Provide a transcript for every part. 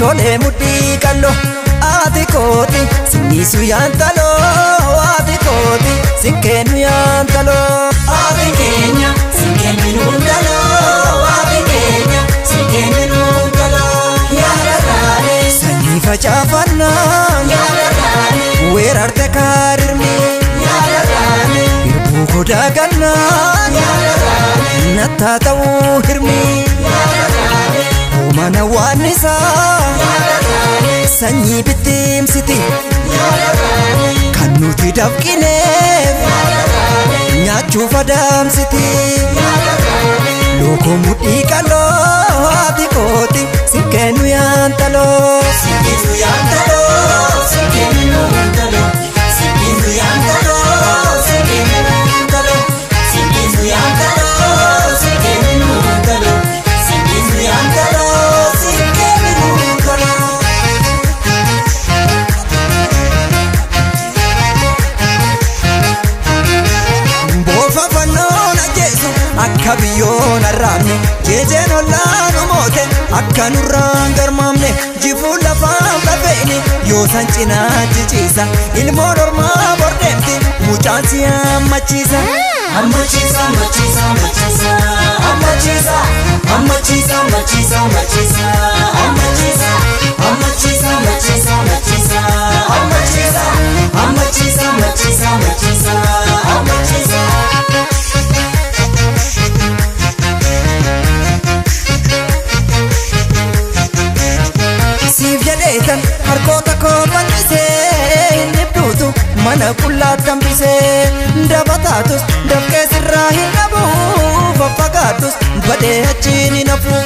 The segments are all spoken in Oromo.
sholee mudhii qalloo ati kooti sinniisu yaantaloo ati kooti sinkeenu yaantaloo ati keenya sinkeenu yaantaloo ati keenya sinkeenu yaantaloo yaadataane sanyii facaafannaa yaadataane weerarte kaarirmi yaadataane hirbuu godaa gannaa yaadataane nattaa ta'uu hirmi yaadataane mana waanisa sanyii bittimsiti kan nuti dafqineef nyaachuuf adamsiti lookoo mudhii qalloo ati kooti sinkeenu yaantaloo sinkeenu yaantaloo sinkeenu yaantaloo sinkeenu yaantaloo sinkeenu yaantaloo sinkeenu yaantaloo sinkeenu yaantaloo sinkeenu yaantaloo akka biyyoon arraabne jeejeen ollaanu moote akka nurraan garmaamne jifuu lafaan dhafeeni yoo san cinaa ciciisa ilmoon ormaa bordeemti mucaan si hammachiisa hammachiisa hammachiisa hammachiisa hammachiisa hammachiisa hammachiisa hammachiisa hammachiisa hammachiisa hammachiisa hammachiisa hammachiisa hammachiisa hammachiisa hammachiisa hammachiisa harkoota koo bal'isee inni bduutu mana qullaatti hambisee dabataatus dafqee sirraa hin dhabu faffagaadhus badee achiin hin hafu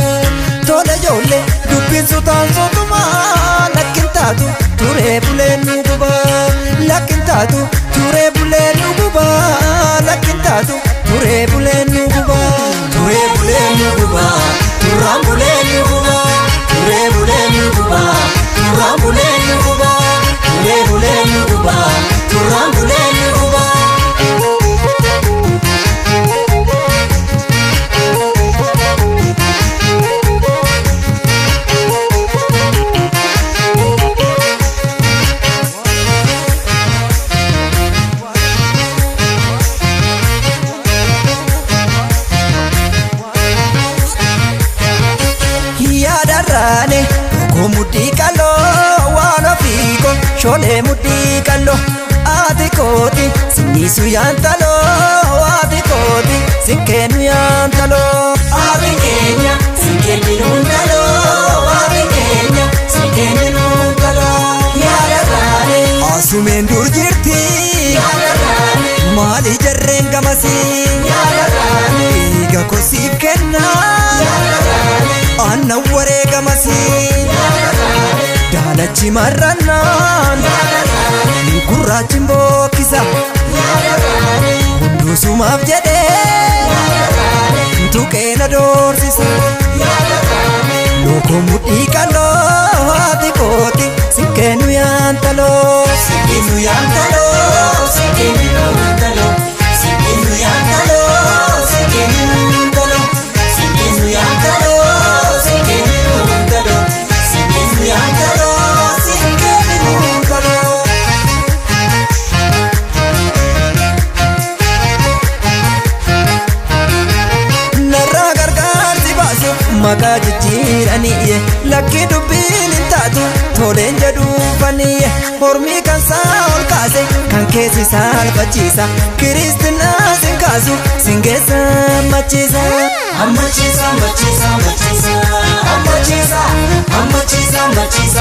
tola ijoollee dubbinsu taansotumaa lakkin taatu turee bulee nu gubaa lakkin taatu turee bulee nu gubaa lakkin taatu turee bulee nu gubaa turee bulee nu gubaa turraan bulee nu gubaa turee bulee nu gubaa turraan bulee nu gubaa turee bulee nu gubaa turraan bulee nu gubaa yaadarraane koo mudhii qalloo waan ofiiko sholee mudhii qalloo ati kooti sinniisu yaantaloo ati kooti sinkeenu yaantaloo ati keenya sinkeenu yaantaloo ati keenya sinkeenu yaantaloo yaadataane asumeen dur jirti yaadataane maali jarreen gamasii yaadataane dhiiga kosiif kennaa yaadataane anna wareegamasii daalachi marrannaan gurraachi mbookkisa hunduusumaaf jedhee tuqeena doorsisa lookoo mudhii qalloo ati kooti sinkeenu yaantaloo sinkeenu yaantaloo sinkeenu yaantaloo sinkeenu yaantaloo sinkeenu yaantaloo sinkeenu yaantaloo maqaa jijjiiranii lakki dubbiin hin taatu toleen jedhuufanii hormii kan saa ol kaase kan keessi saalfachiisa kiristinnaa sin kaasu sin geessa hammachiisa hammachiisa hammachiisa hammachiisa hammachiisa hammachiisa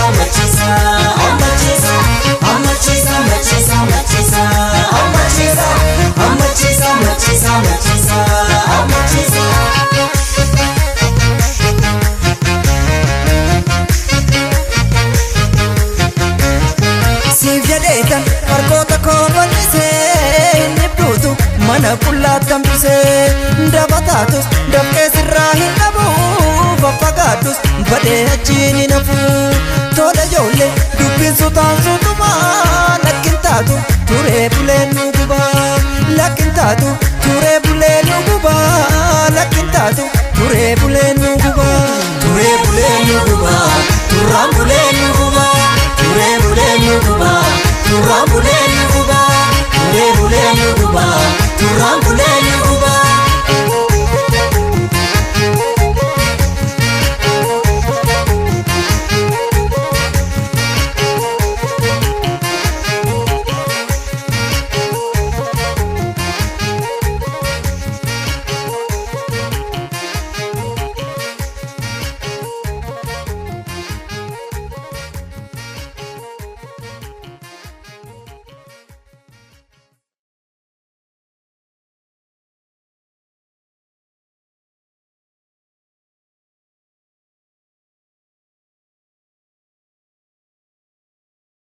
hammachiisa hammachiisa hammachiisa hammachiisa hammachiisa hammachiisa hammachiisa hammachiisa hammachiisa hammachiisa harkoota koo bal'isee inni bduutu mana qullaatti hambisee dabataatus dafqee sirraa hin dhabu faffagaadhus badee achiin hin hafu tola ijoollee dubbinsu taansu